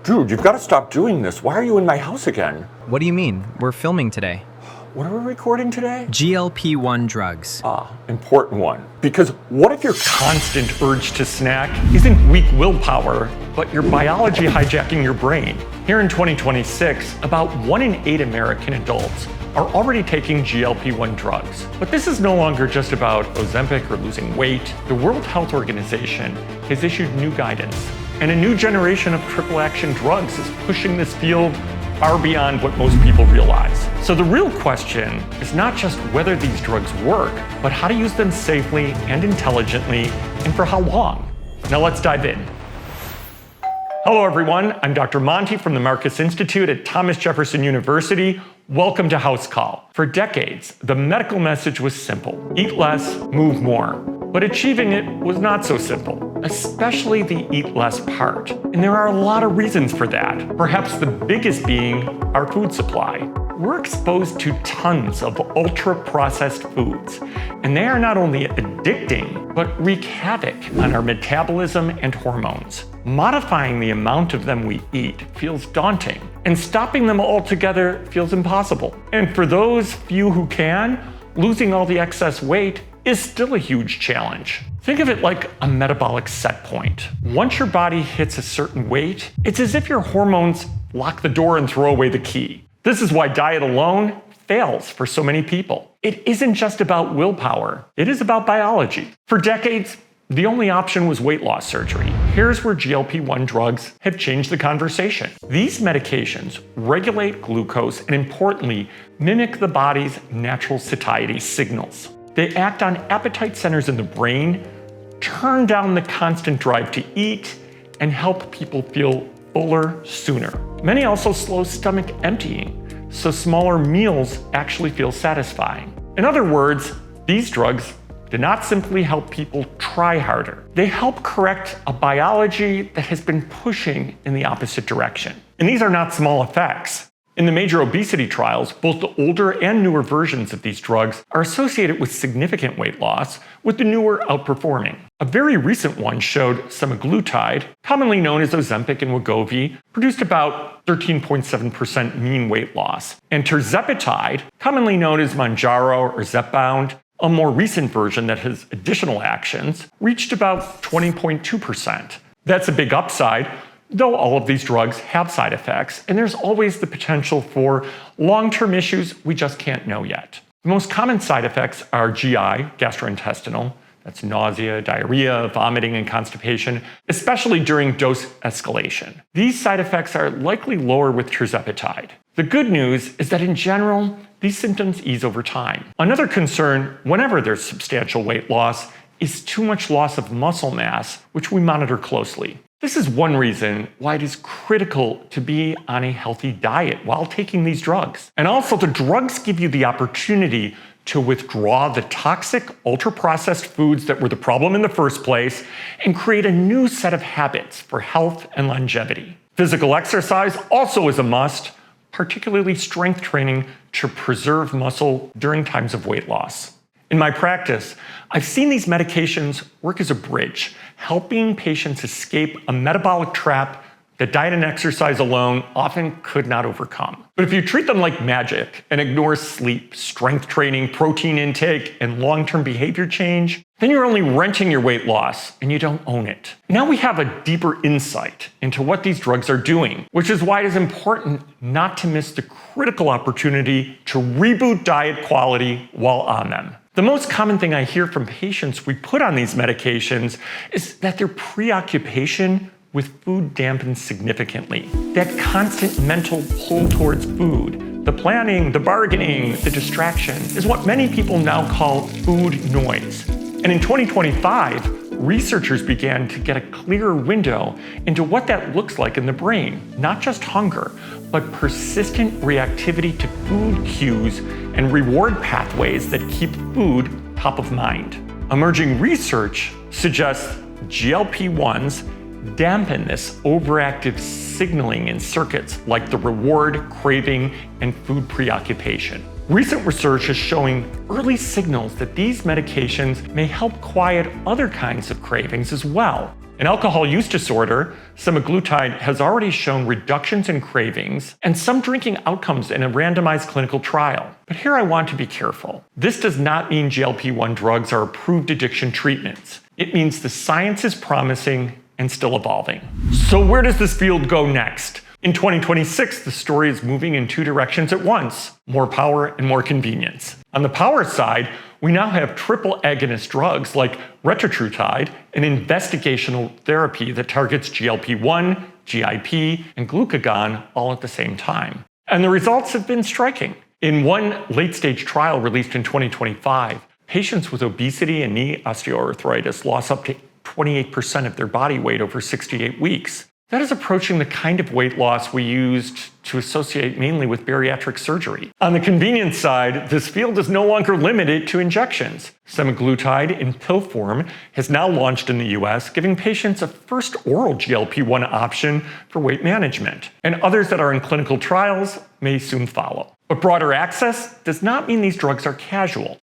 Dude, you've got to stop doing this. Why are you in my house again? What do you mean? We're filming today. What are we recording today? GLP-1 drugs. Important one. Because what if your constant urge to snack isn't weak willpower, but your biology hijacking your brain? Here in 2026, about 1 in 8 American adults are already taking GLP-1 drugs. But this is no longer just about Ozempic or losing weight. The World Health Organization has issued new guidance, and a new generation of triple-action drugs is pushing this field far beyond what most people realize. So the real question is not just whether these drugs work, but how to use them safely and intelligently, and for how long. Now let's dive in. Hello everyone, I'm Dr. Monti from the Marcus Institute at Thomas Jefferson University. Welcome to House Call. For decades, the medical message was simple: eat less, move more. But achieving it was not so simple, especially the eat less part. And there are a lot of reasons for that, perhaps the biggest being our food supply. We're exposed to tons of ultra-processed foods, and they are not only addicting, but wreak havoc on our metabolism and hormones. Modifying the amount of them we eat feels daunting, and stopping them altogether feels impossible. And for those few who can, losing all the excess weight is still a huge challenge. Think of it like a metabolic set point. Once your body hits a certain weight, it's as if your hormones lock the door and throw away the key. This is why diet alone fails for so many people. It isn't just about willpower, it is about biology. For decades, the only option was weight loss surgery. Here's where GLP-1 drugs have changed the conversation. These medications regulate glucose and, importantly, mimic the body's natural satiety signals. They act on appetite centers in the brain, turn down the constant drive to eat, and help people feel fuller sooner. Many also slow stomach emptying, so smaller meals actually feel satisfying. In other words, these drugs do not simply help people try harder. They help correct a biology that has been pushing in the opposite direction. And these are not small effects. In the major obesity trials, both the older and newer versions of these drugs are associated with significant weight loss, with the newer outperforming. A very recent one showed semaglutide, commonly known as Ozempic and Wegovy, produced about 13.7% mean weight loss. And tirzepatide, commonly known as Mounjaro or Zepbound, a more recent version that has additional actions, reached about 20.2%. That's a big upside, though all of these drugs have side effects, and there's always the potential for long-term issues we just can't know yet. The most common side effects are GI, gastrointestinal, that's nausea, diarrhea, vomiting, and constipation, especially during dose escalation. These side effects are likely lower with tirzepatide. The good news is that in general, these symptoms ease over time. Another concern whenever there's substantial weight loss is too much loss of muscle mass, which we monitor closely. This is one reason why it is critical to be on a healthy diet while taking these drugs. And also, the drugs give you the opportunity to withdraw the toxic, ultra-processed foods that were the problem in the first place and create a new set of habits for health and longevity. Physical exercise also is a must, particularly strength training to preserve muscle during times of weight loss. In my practice, I've seen these medications work as a bridge, helping patients escape a metabolic trap that diet and exercise alone often could not overcome. But if you treat them like magic and ignore sleep, strength training, protein intake, and long-term behavior change, then you're only renting your weight loss and you don't own it. Now we have a deeper insight into what these drugs are doing, which is why it is important not to miss the critical opportunity to reboot diet quality while on them. The most common thing I hear from patients we put on these medications is that their preoccupation with food dampens significantly. That constant mental pull towards food, the planning, the bargaining, the distraction, is what many people now call food noise. And in 2025, researchers began to get a clearer window into what that looks like in the brain, not just hunger, but persistent reactivity to food cues and reward pathways that keep food top of mind. Emerging research suggests GLP-1s dampen this overactive signaling in circuits like the reward, craving, and food preoccupation. Recent research is showing early signals that these medications may help quiet other kinds of cravings as well. In alcohol use disorder, semaglutide has already shown reductions in cravings and some drinking outcomes in a randomized clinical trial. But here I want to be careful. This does not mean GLP-1 drugs are approved addiction treatments. It means the science is promising and still evolving. So where does this field go next? In 2026, the story is moving in two directions at once: more power and more convenience. On the power side, we now have triple-agonist drugs like retatrutide, an investigational therapy that targets GLP-1, GIP, and glucagon all at the same time. And the results have been striking. In one late-stage trial released in 2025, patients with obesity and knee osteoarthritis lost up to 28% of their body weight over 68 weeks. That is approaching the kind of weight loss we used to associate mainly with bariatric surgery. On the convenience side, this field is no longer limited to injections. Semaglutide in pill form has now launched in the US, giving patients a first oral GLP-1 option for weight management. And others that are in clinical trials may soon follow. But broader access does not mean these drugs are casual.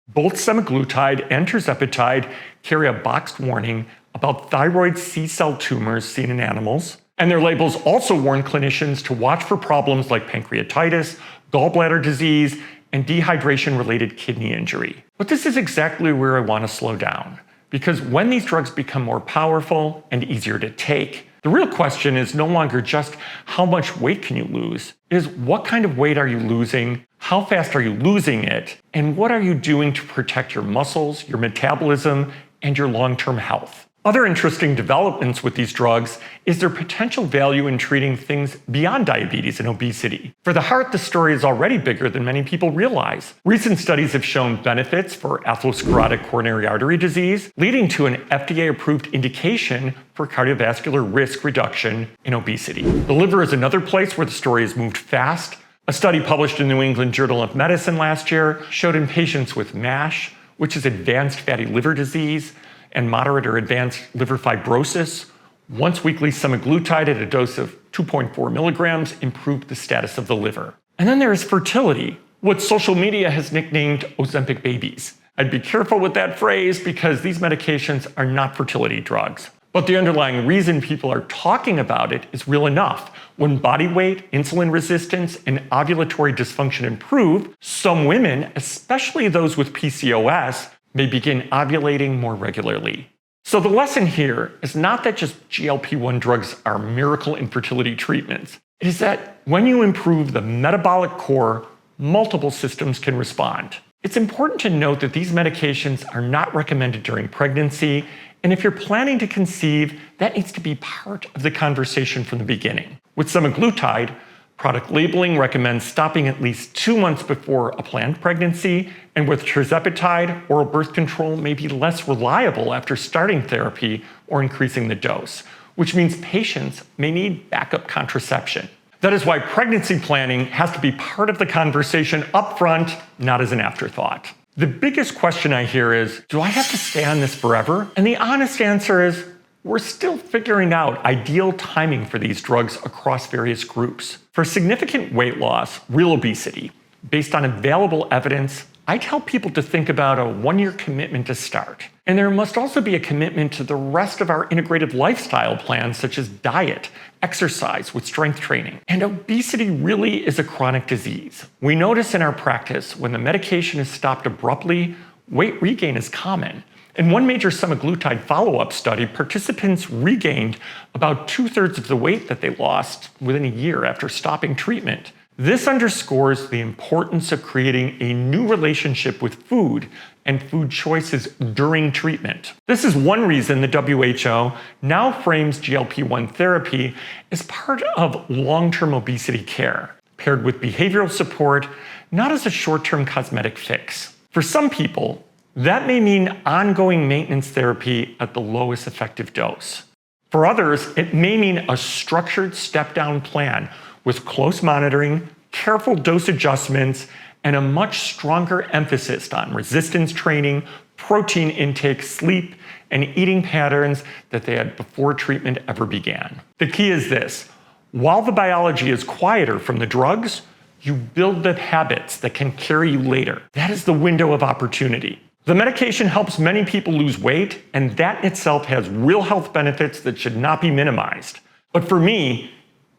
Both semaglutide and tirzepatide carry a boxed warning about thyroid C-cell tumors seen in animals, and their labels also warn clinicians to watch for problems like pancreatitis, gallbladder disease, and dehydration-related kidney injury. But this is exactly where I want to slow down, because when these drugs become more powerful and easier to take, the real question is no longer just how much weight can you lose, it is what kind of weight are you losing, how fast are you losing it, and what are you doing to protect your muscles, your metabolism, and your long-term health. Other interesting developments with these drugs is their potential value in treating things beyond diabetes and obesity. For the heart, the story is already bigger than many people realize. Recent studies have shown benefits for atherosclerotic coronary artery disease, leading to an FDA-approved indication for cardiovascular risk reduction in obesity. The liver is another place where the story has moved fast. A study published in the New England Journal of Medicine last year showed in patients with MASH, which is advanced fatty liver disease, and moderate or advanced liver fibrosis, once-weekly semaglutide at a dose of 2.4 milligrams improved the status of the liver. And then there is fertility, what social media has nicknamed Ozempic babies. I'd be careful with that phrase because these medications are not fertility drugs. But the underlying reason people are talking about it is real enough. When body weight, insulin resistance, and ovulatory dysfunction improve, some women, especially those with PCOS, may begin ovulating more regularly. So the lesson here is not that just GLP-1 drugs are miracle infertility treatments. It is that when you improve the metabolic core, multiple systems can respond. It's important to note that these medications are not recommended during pregnancy, and if you're planning to conceive, that needs to be part of the conversation from the beginning. With semaglutide, product labeling recommends stopping at least 2 months before a planned pregnancy, and with tirzepatide, oral birth control may be less reliable after starting therapy or increasing the dose, which means patients may need backup contraception. That is why pregnancy planning has to be part of the conversation upfront, not as an afterthought. The biggest question I hear is, do I have to stay on this forever? And the honest answer is, we're still figuring out ideal timing for these drugs across various groups. For significant weight loss, real obesity, based on available evidence, I tell people to think about a 1-year commitment to start. And there must also be a commitment to the rest of our integrative lifestyle plans, such as diet, exercise with strength training. And obesity really is a chronic disease. We notice in our practice when the medication is stopped abruptly, weight regain is common. In one major semaglutide follow-up study, participants regained about 2/3 of the weight that they lost within a year after stopping treatment. This underscores the importance of creating a new relationship with food and food choices during treatment. This is one reason the WHO now frames GLP-1 therapy as part of long-term obesity care, paired with behavioral support, not as a short-term cosmetic fix. For some people, that may mean ongoing maintenance therapy at the lowest effective dose. For others, it may mean a structured step-down plan with close monitoring, careful dose adjustments, and a much stronger emphasis on resistance training, protein intake, sleep, and eating patterns that they had before treatment ever began. The key is this: while the biology is quieter from the drugs, you build the habits that can carry you later. That is the window of opportunity. The medication helps many people lose weight, and that in itself has real health benefits that should not be minimized. But for me,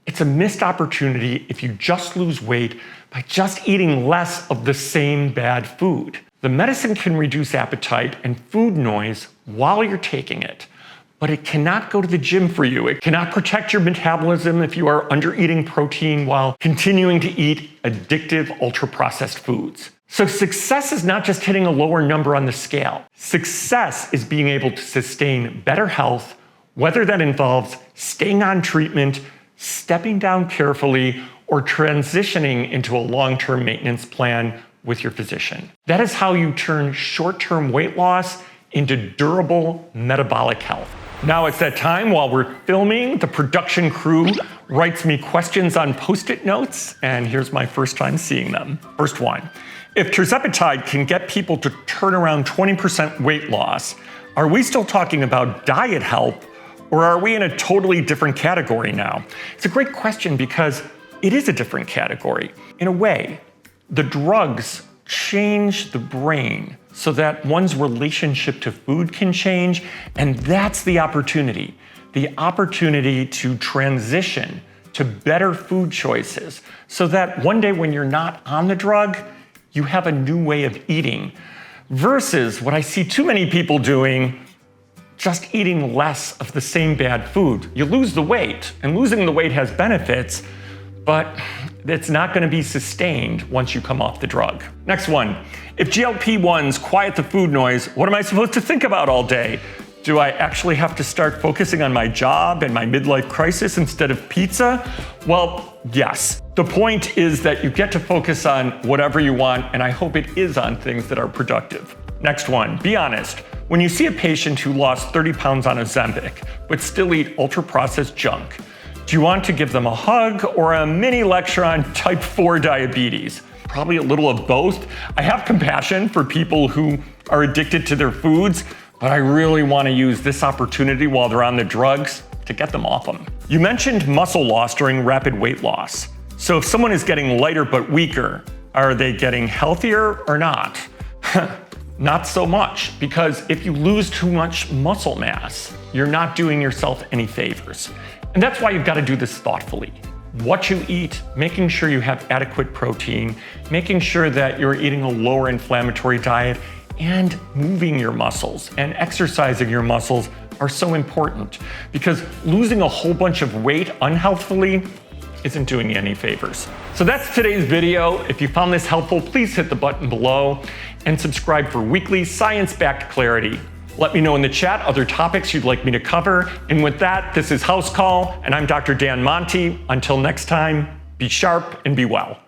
it's a missed opportunity if you just lose weight by just eating less of the same bad food. The medicine can reduce appetite and food noise while you're taking it, but it cannot go to the gym for you. It cannot protect your metabolism if you are under-eating protein while continuing to eat addictive, ultra-processed foods. So success is not just hitting a lower number on the scale. Success is being able to sustain better health, whether that involves staying on treatment, stepping down carefully, or transitioning into a long-term maintenance plan with your physician. That is how you turn short-term weight loss into durable metabolic health. Now it's that time while we're filming, the production crew writes me questions on Post-it notes, and here's my first time seeing them. First one. If tirzepatide can get people to turn around 20% weight loss, are we still talking about diet help, or are we in a totally different category now? It's a great question because it is a different category. In a way, the drugs change the brain so that one's relationship to food can change, and that's the opportunity to transition to better food choices so that one day when you're not on the drug, you have a new way of eating versus what I see too many people doing, just eating less of the same bad food. You lose the weight, and losing the weight has benefits, but it's not going to be sustained once you come off the drug. Next one. If GLP-1s quiet the food noise, what am I supposed to think about all day? Do I actually have to start focusing on my job and my midlife crisis instead of pizza? Well, yes. The point is that you get to focus on whatever you want, and I hope it is on things that are productive. Next one. Be honest. When you see a patient who lost 30 pounds on Ozempic, but still eat ultra-processed junk, do you want to give them a hug or a mini lecture on type 4 diabetes? Probably a little of both. I have compassion for people who are addicted to their foods, but I really want to use this opportunity while they're on the drugs to get them off them. You mentioned muscle loss during rapid weight loss. So if someone is getting lighter but weaker, are they getting healthier or not? Not so much, because if you lose too much muscle mass, you're not doing yourself any favors. And that's why you've got to do this thoughtfully. What you eat, making sure you have adequate protein, making sure that you're eating a lower inflammatory diet, and moving your muscles and exercising your muscles are so important, because losing a whole bunch of weight unhealthfully isn't doing you any favors. So that's today's video. If you found this helpful, please hit the button below and subscribe for weekly science-backed clarity. Let me know in the chat other topics you'd like me to cover. And with that, this is House Call, and I'm Dr. Dan Monti. Until next time, be sharp and be well.